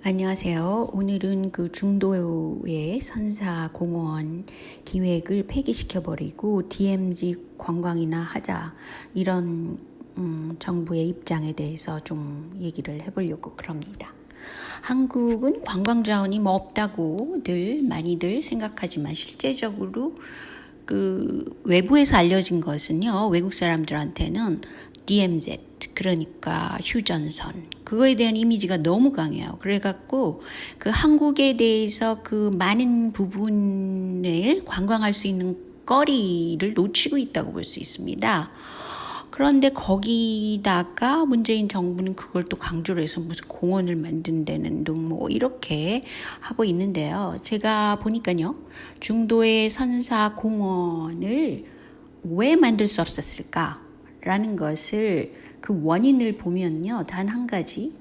안녕하세요. 오늘은 그 중도의 선사공원 기획을 폐기시켜버리고 DMZ 관광이나 하자 이런 정부의 입장에 대해서 좀 얘기를 해보려고 그럽니다. 한국은 관광 자원이 뭐 없다고들 많이들 생각하지만 실제적으로 그 외부에서 알려진 것은요, 외국 사람들한테는 DMZ, 그러니까 휴전선, 그거에 대한 이미지가 너무 강해요. 그래갖고 그 한국에 대해서 그 많은 부분을 관광할 수 있는 거리를 놓치고 있다고 볼 수 있습니다. 그런데 거기다가 문재인 정부는 그걸 또 강조를 해서 무슨 공원을 만든다는 등 뭐 이렇게 하고 있는데요. 제가 보니까요, 중도의 선사공원을 왜 만들 수 없었을까라는 것을 그 원인을 보면요, 단 한 가지,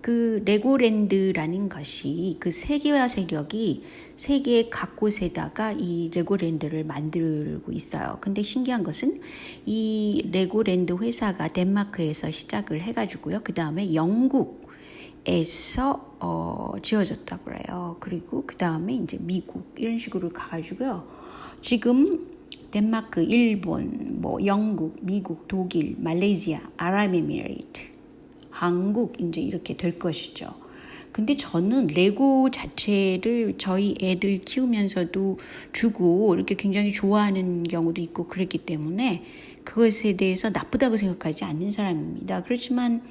그 레고랜드라는 것이 그 세계화 세력이 세계 각곳에다가 이 레고랜드를 만들고 있어요. 근데 신기한 것은 이 레고랜드 회사가 덴마크에서 시작을 해가지고요. 그 다음에 영국에서 지어졌다고 그래요. 그리고 그 다음에 이제 미국 이런 식으로 가가지고요. 지금 덴마크, 일본, 뭐 영국, 미국, 독일, 말레이시아, 아랍에미레이트, 한국 이제 이렇게 될 것이죠. 근데 저는 레고 자체를 저희 애들 키우면서도 주고 이렇게 굉장히 좋아하는 경우도 있고 그랬기 때문에 그것에 대해서 나쁘다고 생각하지 않는 사람입니다. 그렇지만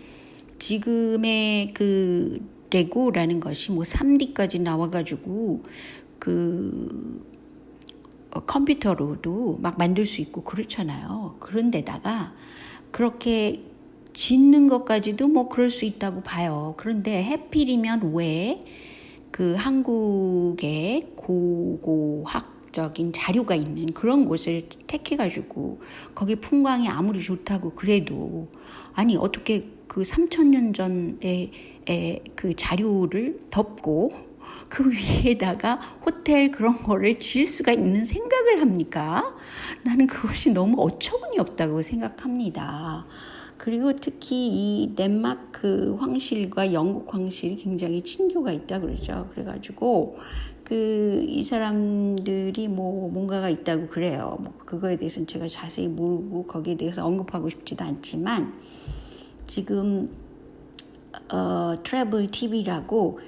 지금의 그 레고라는 것이 뭐 3D까지 나와가지고 그 컴퓨터로도 막 만들 수 있고 그렇잖아요. 그런데다가 그렇게 짓는 것까지도 뭐 그럴 수 있다고 봐요. 그런데 해필이면 왜 그 한국의 고고학적인 자료가 있는 그런 곳을 택해가지고 거기 풍광이 아무리 좋다고 그래도 아니 어떻게 그 3,000년 전에 그 자료를 덮고 그 위에다가 호텔 그런 거를 지을 수가 있는 생각을 합니까? 나는 그것이 너무 어처구니 없다고 생각합니다. 그리고 특히 이 덴마크 황실과 영국 황실이 굉장히 친교가 있다 그러죠. 그래가지고 이 사람들이 뭐 뭔가가 있다고 그래요. 뭐 그거에 대해서는 제가 자세히 모르고 거기에 대해서 언급하고 싶지도 않지만 지금 트래블 TV라고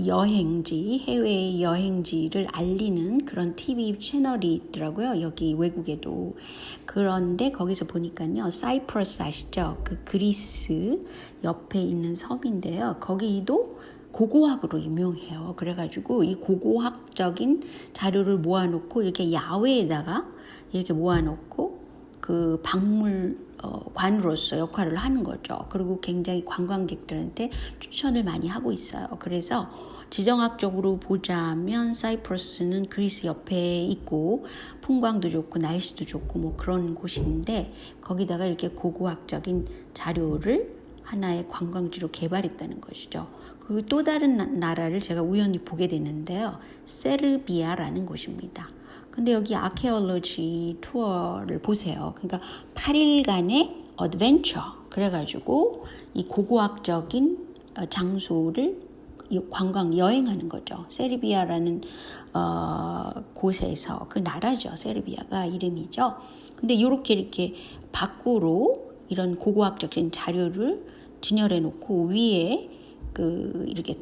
여행지, 해외 여행지를 알리는 그런 TV 채널이 있더라고요. 여기 외국에도. 그런데 거기서 보니까요, 사이프러스 아시죠? 그 그리스 옆에 있는 섬인데요. 거기도 고고학으로 유명해요. 그래가지고 이 고고학적인 자료를 모아놓고 이렇게 야외에다가 이렇게 모아놓고 그 관으로서 역할을 하는 거죠. 그리고 굉장히 관광객들한테 추천을 많이 하고 있어요. 그래서 지정학적으로 보자면 사이프러스는 그리스 옆에 있고 풍광도 좋고 날씨도 좋고 뭐 그런 곳인데 거기다가 이렇게 고고학적인 자료를 하나의 관광지로 개발했다는 것이죠. 그 또 다른 나라를 제가 우연히 보게 됐는데요. 세르비아라는 곳입니다. 근데 여기 아케올로지 투어를 보세요. 그러니까 8일간의 어드벤처. 그래가지고 이 고고학적인 장소를 관광 여행하는 거죠. 세르비아라는 곳에서 그 나라죠. 세르비아가 이름이죠. 근데 이렇게 밖으로 이런 고고학적인 자료를 진열해 놓고 위에 이렇게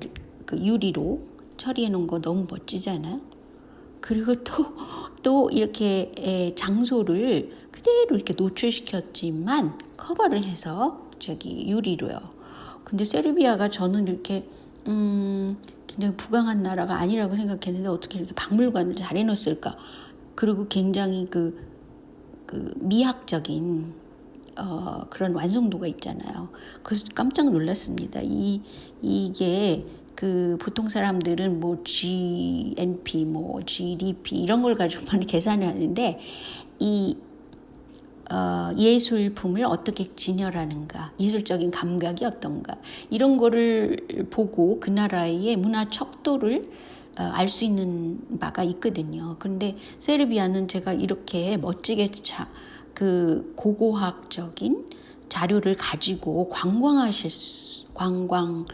유리로 처리해 놓은 거 너무 멋지잖아요. 그리고 또 이렇게 장소를 그대로 이렇게 노출시켰지만 커버를 해서 유리로요. 근데 세르비아가 저는 이렇게 굉장히 부강한 나라가 아니라고 생각했는데 어떻게 이렇게 박물관을 잘 해놓았을까? 그리고 굉장히 그 미학적인 그런 완성도가 있잖아요. 그래서 깜짝 놀랐습니다. 이게 보통 사람들은 뭐 GNP, 뭐 GDP 이런 걸 가지고 많이 계산을 하는데 이 예술품을 어떻게 진열하는가, 예술적인 감각이 어떤가 이런 거를 보고 그 나라의 문화 척도를 알 수 있는 바가 있거든요. 그런데 세르비아는 제가 이렇게 멋지게 고고학적인 자료를 가지고 관광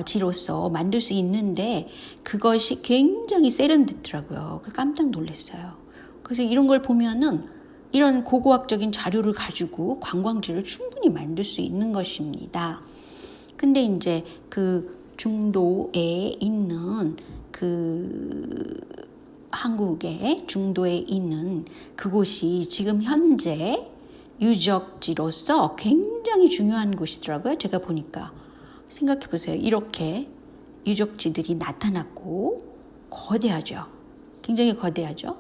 지로서 만들 수 있는데 그것이 굉장히 세련됐더라고요. 깜짝 놀랐어요. 그래서 이런 걸 보면은 이런 고고학적인 자료를 가지고 관광지를 충분히 만들 수 있는 것입니다. 근데 이제 그 중도에 있는 한국의 중도에 있는 그곳이 지금 현재 유적지로서 굉장히 중요한 곳이더라고요. 제가 보니까. 생각해 보세요. 이렇게 유적지들이 나타났고 거대하죠. 굉장히 거대하죠.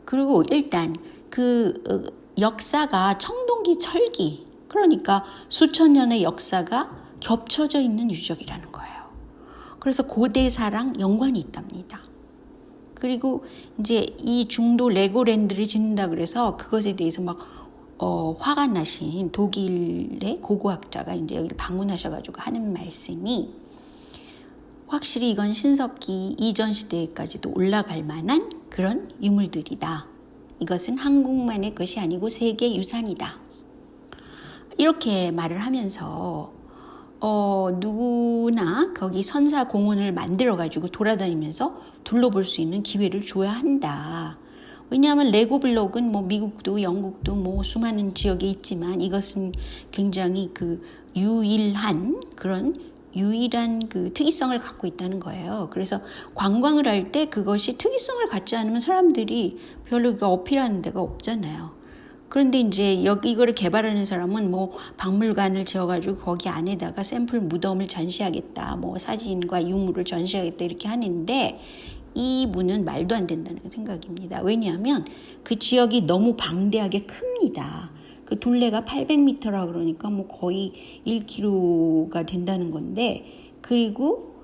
그리고 일단 그 역사가 청동기 철기, 그러니까 수천 년의 역사가 겹쳐져 있는 유적이라는 거예요. 그래서 고대사랑 연관이 있답니다. 그리고 이제 이 중도 레고랜드를 짓는다 그래서 그것에 대해서 막 화가 나신 독일의 고고학자가 이제 여기를 방문하셔가지고 하는 말씀이 확실히 이건 신석기 이전 시대까지도 올라갈 만한 그런 유물들이다. 이것은 한국만의 것이 아니고 세계 유산이다. 이렇게 말을 하면서 누구나 거기 선사공원을 만들어가지고 돌아다니면서 둘러볼 수 있는 기회를 줘야 한다. 왜냐하면 레고블록은 뭐 미국도 영국도 뭐 수많은 지역에 있지만 이것은 굉장히 그 유일한 그 특이성을 갖고 있다는 거예요. 그래서 관광을 할 때 그것이 특이성을 갖지 않으면 사람들이 별로 그 어필하는 데가 없잖아요. 그런데 이제 이거를 개발하는 사람은 뭐 박물관을 지어가지고 거기 안에다가 샘플 무덤을 전시하겠다, 뭐 사진과 유물을 전시하겠다 이렇게 하는데 이분은 말도 안 된다는 생각입니다. 왜냐하면 그 지역이 너무 방대하게 큽니다. 그 둘레가 800m라 그러니까 뭐 거의 1km가 된다는 건데, 그리고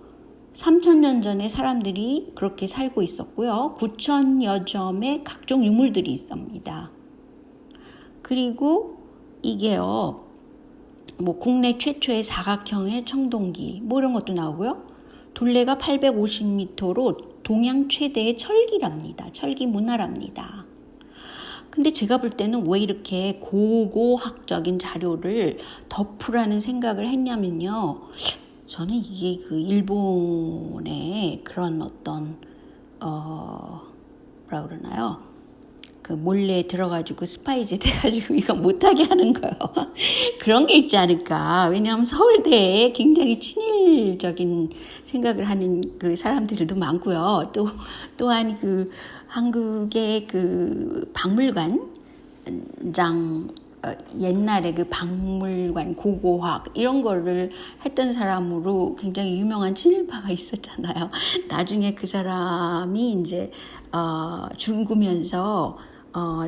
3,000년 전에 사람들이 그렇게 살고 있었고요. 9,000여 점의 각종 유물들이 있습니다. 그리고 이게요, 뭐 국내 최초의 사각형의 청동기 뭐 이런 것도 나오고요. 둘레가 850m로 동양 최대의 철기랍니다. 철기 문화랍니다. 근데 제가 볼 때는 왜 이렇게 고고학적인 자료를 덮으라는 생각을 했냐면요. 저는 이게 그 일본의 그런 어떤 뭐라 그러나요? 그 몰래 들어가지고 스파이즈 돼가지고 이거 못하게 하는 거예요. 그런 게 있지 않을까. 왜냐하면 서울대에 굉장히 친일적인 생각을 하는 그 사람들도 많고요. 또한 그 한국의 그 박물관장, 옛날에 그 박물관 고고학 이런 거를 했던 사람으로 굉장히 유명한 친일파가 있었잖아요. 나중에 그 사람이 이제 죽으면서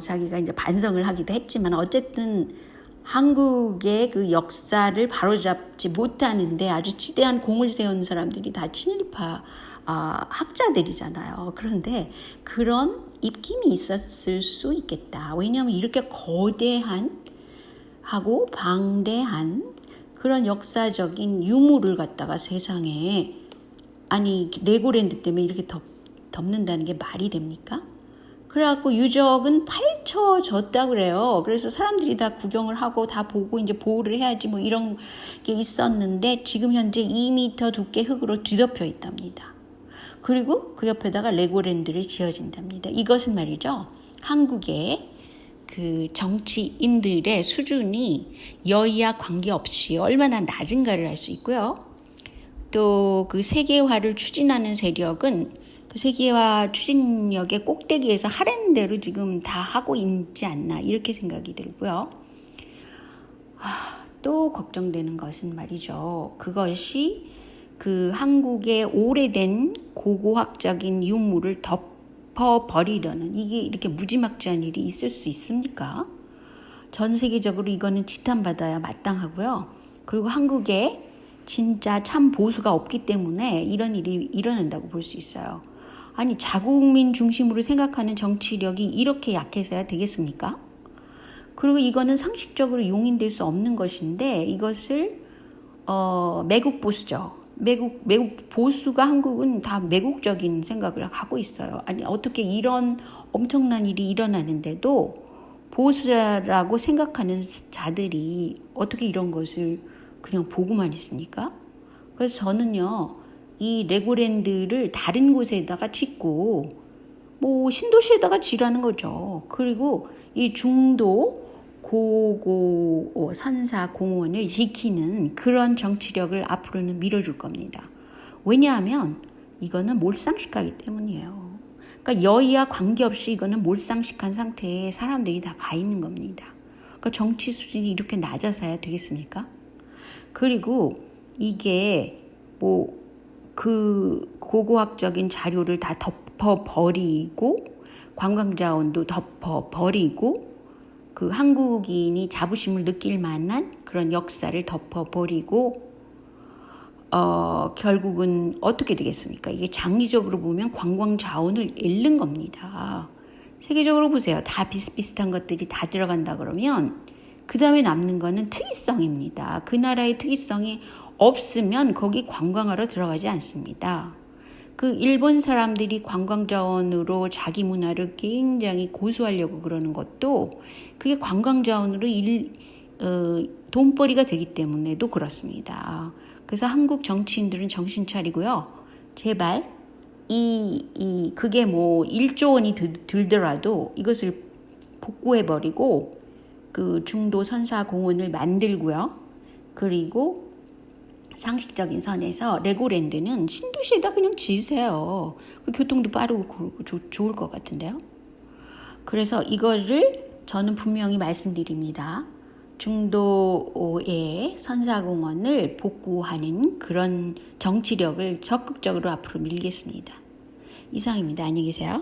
자기가 이제 반성을 하기도 했지만 어쨌든 한국의 그 역사를 바로잡지 못하는데 아주 지대한 공을 세운 사람들이 다 친일파 학자들이잖아요. 그런데 그런 입김이 있었을 수 있겠다. 왜냐하면 이렇게 거대한 하고 방대한 그런 역사적인 유물을 갖다가 세상에, 아니 레고랜드 때문에 이렇게 덮는다는 게 말이 됩니까? 그래갖고 유적은 파헤쳐졌다 그래요. 그래서 사람들이 다 구경을 하고 다 보고 이제 보호를 해야지 뭐 이런 게 있었는데 지금 현재 2m 두께 흙으로 뒤덮여 있답니다. 그리고 그 옆에다가 레고랜드를 지어진답니다. 이것은 말이죠, 한국의 그 정치인들의 수준이 여야 관계없이 얼마나 낮은가를 알 수 있고요. 또 그 세계화를 추진하는 세력은 그 세계화 추진력의 꼭대기에서 하라는 대로 지금 다 하고 있지 않나, 이렇게 생각이 들고요. 또 걱정되는 것은 말이죠, 그것이 그 한국의 오래된 고고학적인 유물을 덮어버리려는, 이게 이렇게 무지막지한 일이 있을 수 있습니까? 전 세계적으로 이거는 지탄받아야 마땅하고요. 그리고 한국에 진짜 참 보수가 없기 때문에 이런 일이 일어난다고 볼 수 있어요. 아니, 자국민 중심으로 생각하는 정치력이 이렇게 약해서야 되겠습니까? 그리고 이거는 상식적으로 용인될 수 없는 것인데 이것을 매국 보수죠. 매국 보수가, 한국은 다 매국적인 생각을 하고 있어요. 아니, 어떻게 이런 엄청난 일이 일어나는데도 보수라고 생각하는 자들이 어떻게 이런 것을 그냥 보고만 있습니까? 그래서 저는요, 이 레고랜드를 다른 곳에다가 짓고 뭐 신도시에다가 지라는 거죠. 그리고 이 중도 고고 선사 공원을 지키는 그런 정치력을 앞으로는 밀어줄 겁니다. 왜냐하면 이거는 몰상식하기 때문이에요. 그러니까 여야 관계없이 이거는 몰상식한 상태에 사람들이 다 가 있는 겁니다. 그러니까 정치 수준이 이렇게 낮아서야 되겠습니까? 그리고 이게 뭐 그 고고학적인 자료를 다 덮어버리고 관광자원도 덮어버리고 그 한국인이 자부심을 느낄 만한 그런 역사를 덮어버리고 결국은 어떻게 되겠습니까? 이게 장기적으로 보면 관광 자원을 잃는 겁니다. 세계적으로 보세요. 다 비슷비슷한 것들이 다 들어간다 그러면 그 다음에 남는 거는 특이성입니다. 그 나라의 특이성이 없으면 거기 관광하러 들어가지 않습니다. 그 일본 사람들이 관광 자원으로 자기 문화를 굉장히 고수하려고 그러는 것도 그게 관광 자원으로 돈벌이가 되기 때문에도 그렇습니다. 그래서 한국 정치인들은 정신 차리고요. 제발 그게 뭐 1조 원이 들더라도 이것을 복구해버리고 그 중도 선사공원을 만들고요. 그리고 상식적인 선에서 레고랜드는 신도시에다 그냥 지으세요. 그 교통도 빠르고 좋을 것 같은데요. 그래서 이거를 저는 분명히 말씀드립니다. 중도의 선사공원을 복구하는 그런 정치력을 적극적으로 앞으로 밀겠습니다. 이상입니다. 안녕히 계세요.